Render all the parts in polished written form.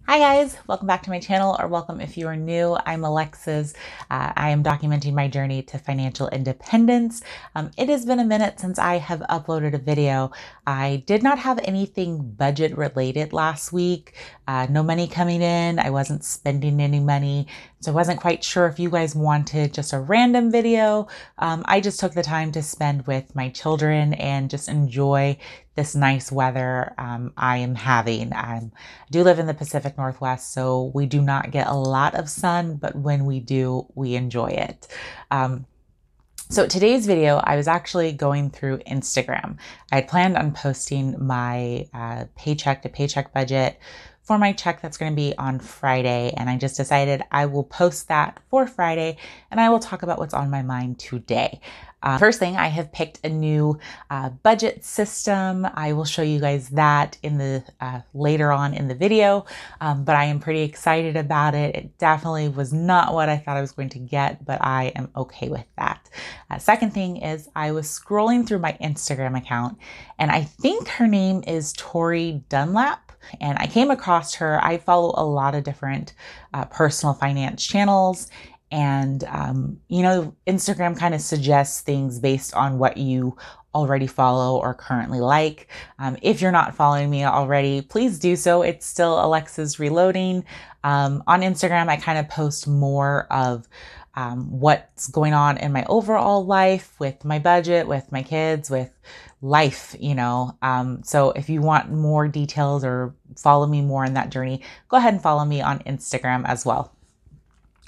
Hi guys, welcome back to my channel, or welcome if you are new. I'm Alexis. I am documenting my journey to financial independence. It has been a minute since I have uploaded a video. I did not have anything budget related last week. No money coming in. I wasn't spending any money. So I wasn't quite sure if you guys wanted just a random video. I just took the time to spend with my children and just enjoy this nice weather I am having. I do live in the Pacific Northwest, so we do not get a lot of sun, but when we do, we enjoy it. So today's video, I was actually going through Instagram. I had planned on posting my paycheck to paycheck budget for my check that's going to be on Friday, and I just decided I will post that for Friday, and I will talk about what's on my mind today. First thing, I have picked a new budget system. I will show you guys that in the later on in the video, but I am pretty excited about it. It definitely was not what I thought I was going to get, but I am okay with that. Second thing is I was scrolling through my Instagram account, and I think her name is Tori Dunlap. And I came across her. I follow a lot of different personal finance channels. And, Instagram kind of suggests things based on what you already follow or currently like. If you're not following me already, please do so. It's still Alexis Reloading. On Instagram, I kind of post more of what's going on in my overall life with my budget, with my kids, with life, So if you want more details or follow me more on that journey, go ahead and follow me on Instagram as well.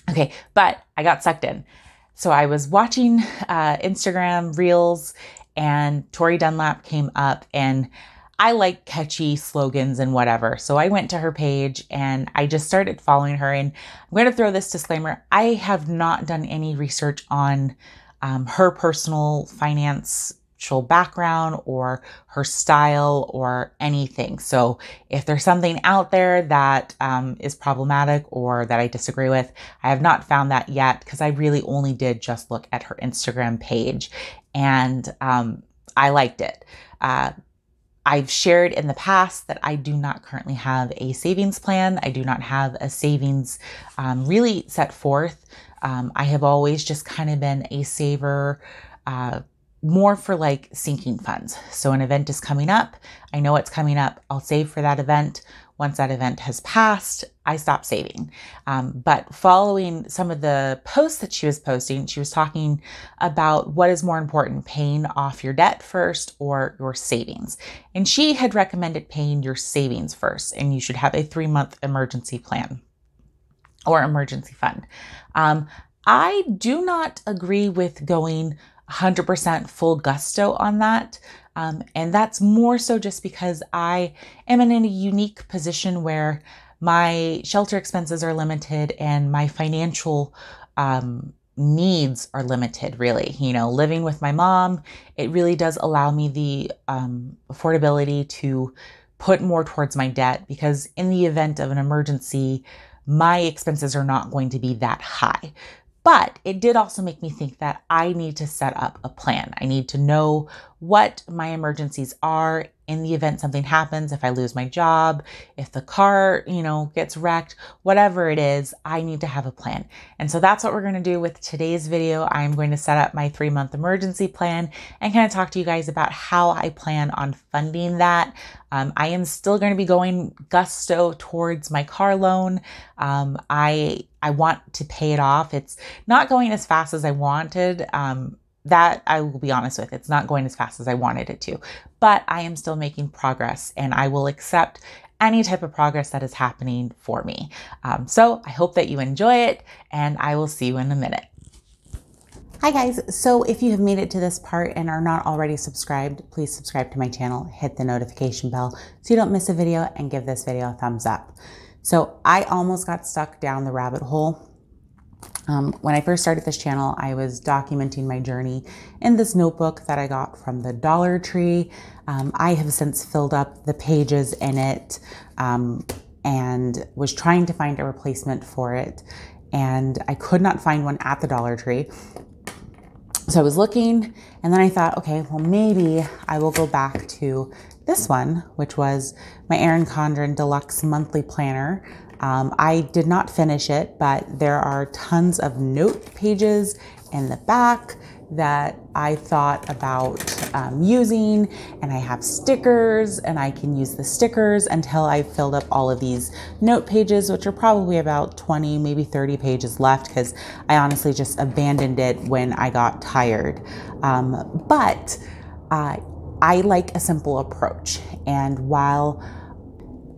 Okay, but I got sucked in. So I was watching Instagram Reels, and Tori Dunlap came up, and I like catchy slogans and whatever. So I went to her page and I just started following her. And I'm going to throw this disclaimer. I have not done any research on her personal financial background or her style or anything. So if there's something out there that is problematic or that I disagree with, I have not found that yet, because I really only did just look at her Instagram page, and I liked it. I've shared in the past that I do not currently have a savings plan. I do not have a savings really set forth. I have always just kind of been a saver, more for like sinking funds. So an event is coming up. I know it's coming up. I'll save for that event. Once that event has passed, I stop saving. But following some of the posts that she was posting, she was talking about what is more important, paying off your debt first or your savings. And she had recommended paying your savings first, and you should have a 3-month emergency plan or emergency fund. I do not agree with going 100% full gusto on that. And that's more so just because I am in a unique position where my shelter expenses are limited and my financial needs are limited, really. Living with my mom, it really does allow me the affordability to put more towards my debt, because in the event of an emergency, my expenses are not going to be that high. But it did also make me think that I need to set up a plan. I need to know what my emergencies are in the event something happens. If I lose my job, if the car, gets wrecked, whatever it is, I need to have a plan. And so that's what we're going to do with today's video. I'm going to set up my 3-month emergency plan and kind of talk to you guys about how I plan on funding that. I am still going to be going gusto towards my car loan. I want to pay it off. It's not going as fast as I wanted. That I will be honest with, it's not going as fast as I wanted it to, but I am still making progress, and I will accept any type of progress that is happening for me. So I hope that you enjoy it, and I will see you in a minute. Hi guys, so if you have made it to this part and are not already subscribed, please subscribe to my channel, hit the notification bell so you don't miss a video, and give this video a thumbs up. So I almost got stuck down the rabbit hole. When I first started this channel, I was documenting my journey in this notebook that I got from the Dollar Tree. I have since filled up the pages in it and was trying to find a replacement for it, and I could not find one at the Dollar Tree. So I was looking, and then I thought, okay, well, maybe I will go back to this one, which was my Erin Condren Deluxe Monthly Planner. I did not finish it, but there are tons of note pages in the back that I thought about using, and I have stickers, and I can use the stickers until I filled up all of these note pages, which are probably about 20, maybe 30 pages left, because I honestly just abandoned it when I got tired. But I like a simple approach, and while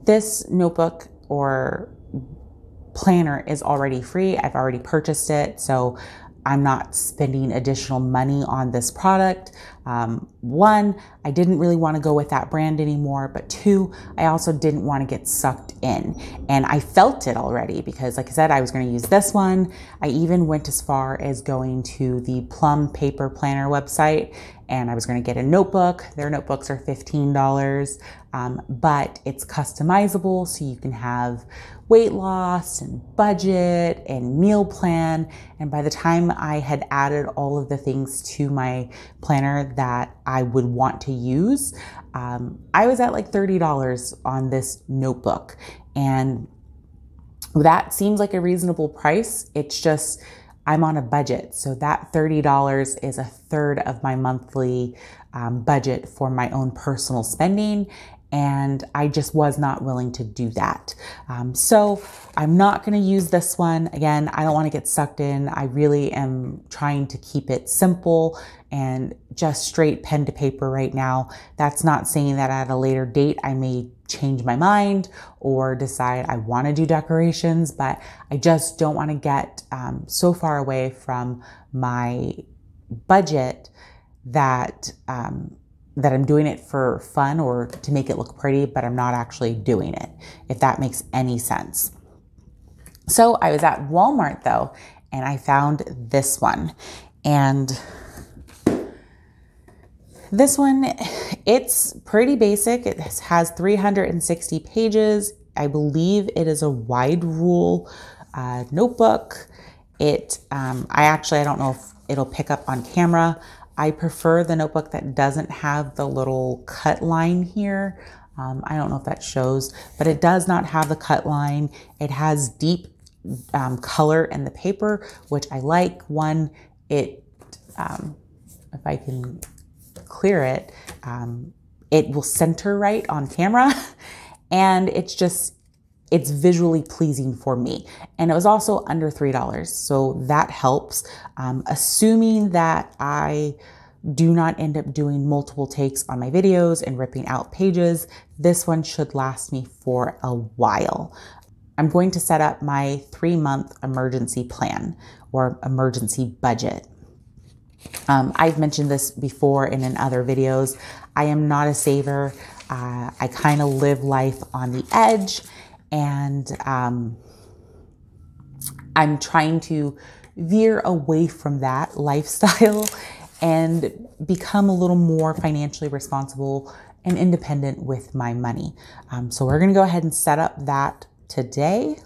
this notebook or planner is already free, I've already purchased it, so I'm not spending additional money on this product. One, I didn't really want to go with that brand anymore, but two, I also didn't want to get sucked in. And I felt it already because, like I said, I was going to use this one. I even went as far as going to the Plum Paper Planner website, and I was going to get a notebook. Their notebooks are $15, but it's customizable, so you can have weight loss and budget and meal plan. And by the time I had added all of the things to my planner that I would want to use, I was at like $30 on this notebook. And that seems like a reasonable price. It's just, I'm on a budget. So that $30 is a third of my monthly budget for my own personal spending. And I just was not willing to do that. So I'm not going to use this one. Again, I don't want to get sucked in. I really am trying to keep it simple and just straight pen to paper right now. That's not saying that at a later date I may change my mind or decide I want to do decorations, but I just don't want to get so far away from my budget that that I'm doing it for fun or to make it look pretty, but I'm not actually doing it, if that makes any sense. So I was at Walmart though, and I found this one. And this one, it's pretty basic. It has 360 pages. I believe it is a wide rule notebook. I don't know if it'll pick up on camera. I prefer the notebook that doesn't have the little cut line here. I don't know if that shows, but it does not have the cut line. It has deep color in the paper, which I like. One, if I can clear it, it will center right on camera, and it's visually pleasing for me. And it was also under $3, so that helps. Assuming that I do not end up doing multiple takes on my videos and ripping out pages, this one should last me for a while. I'm going to set up my 3-month emergency plan or emergency budget. I've mentioned this before and in other videos. I am not a saver. I kind of live life on the edge, and I'm trying to veer away from that lifestyle and become a little more financially responsible and independent with my money. So we're going to go ahead and set up that today.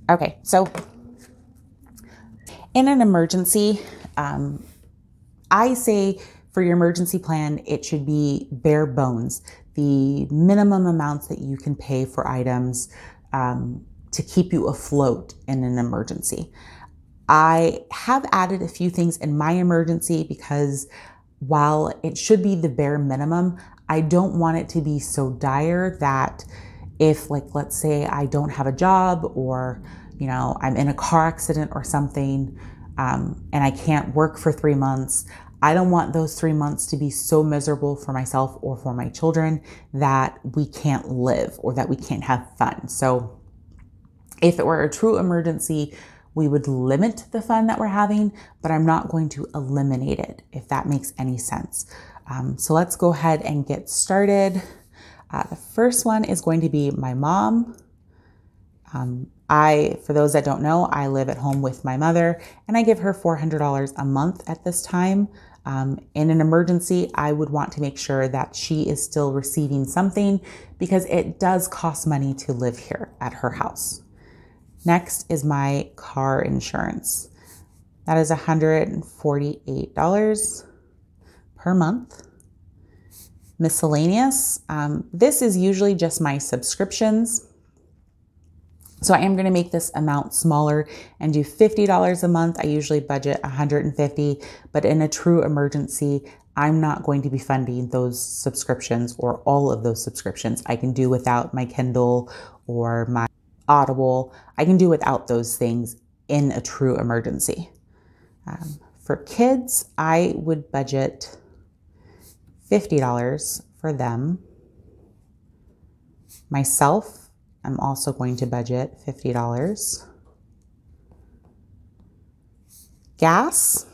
Okay, so in an emergency, I say for your emergency plan, it should be bare bones, the minimum amounts that you can pay for items to keep you afloat in an emergency. I have added a few things in my emergency because while it should be the bare minimum, I don't want it to be so dire that if, like, let's say I don't have a job, or, you know, I'm in a car accident or something, and I can't work for 3 months, I don't want those 3 months to be so miserable for myself or for my children that we can't live or that we can't have fun. So if it were a true emergency, we would limit the fun that we're having, but I'm not going to eliminate it, if that makes any sense. So let's go ahead and get started. The first one is going to be my mom. For those that don't know, I live at home with my mother, and I give her $400 a month at this time. In an emergency, I would want to make sure that she is still receiving something because it does cost money to live here at her house. Next is my car insurance. That is $148 per month. Miscellaneous, this is usually just my subscriptions. So I am going to make this amount smaller and do $50 a month. I usually budget $150, but in a true emergency, I'm not going to be funding those subscriptions or all of those subscriptions. I can do without my Kindle or my Audible. I can do without those things in a true emergency. For kids, I would budget $50 for them. Myself, I'm also going to budget $50. Gas,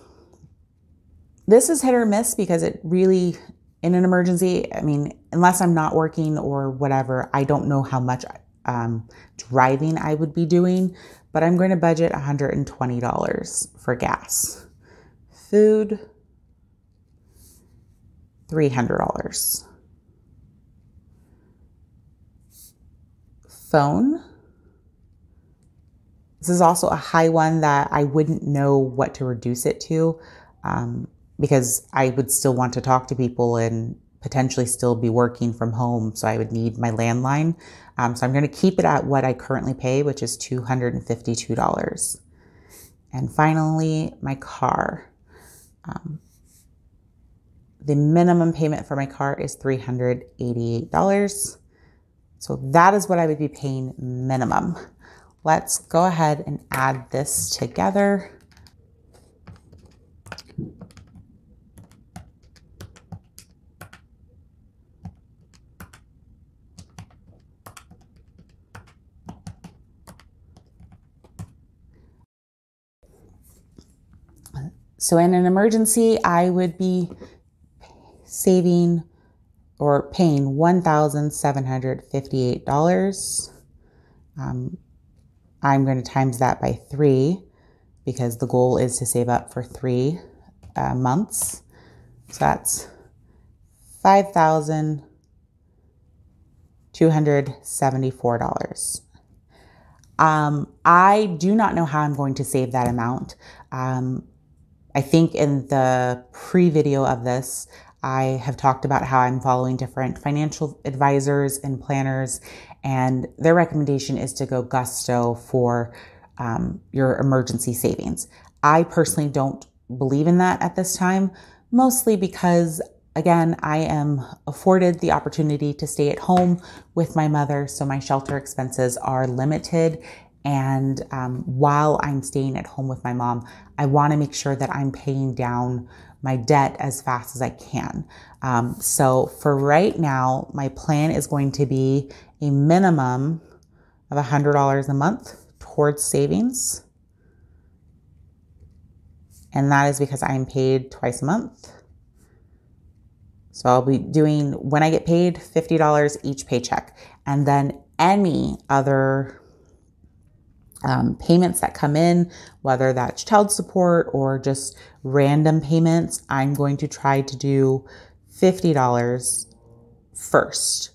this is hit or miss because it really, in an emergency, I mean, unless I'm not working or whatever, I don't know how much driving I would be doing, but I'm going to budget $120 for gas. Food, $300. Phone. This is also a high one that I wouldn't know what to reduce it to because I would still want to talk to people and potentially still be working from home. So I would need my landline. So I'm going to keep it at what I currently pay, which is $252. And finally, my car. The minimum payment for my car is $388. So that is what I would be paying minimum. Let's go ahead and add this together. So in an emergency, I would be saving or paying $1,758. I'm going to times that by 3 because the goal is to save up for 3 months. So that's $5,274. I do not know how I'm going to save that amount. I think in the pre-video of this, I have talked about how I'm following different financial advisors and planners, and their recommendation is to go Gusto for your emergency savings. I personally don't believe in that at this time, mostly because, again, I am afforded the opportunity to stay at home with my mother, so my shelter expenses are limited. And while I'm staying at home with my mom, I want to make sure that I'm paying down my debt as fast as I can. So for right now, my plan is going to be a minimum of $100 a month towards savings. And that is because I'm paid twice a month. So I'll be doing, when I get paid, $50 each paycheck. And then any other payments that come in, whether that's child support or just random payments, I'm going to try to do $50 first.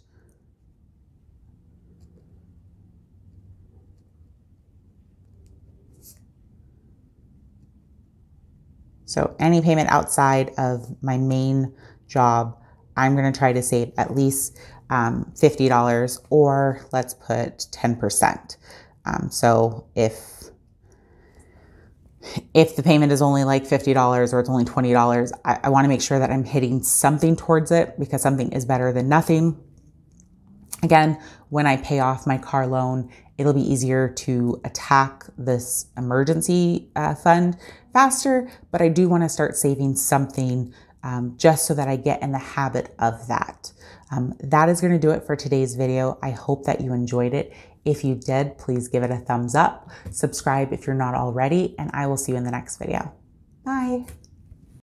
So any payment outside of my main job, I'm going to try to save at least $50, or let's put 10%. So if the payment is only like $50 or it's only $20, I want to make sure that I'm hitting something towards it, because something is better than nothing. Again, when I pay off my car loan, it'll be easier to attack this emergency fund faster, but I do want to start saving something just so that I get in the habit of that. That is going to do it for today's video. I hope that you enjoyed it. If you did, please give it a thumbs up, subscribe if you're not already, and I will see you in the next video. Bye.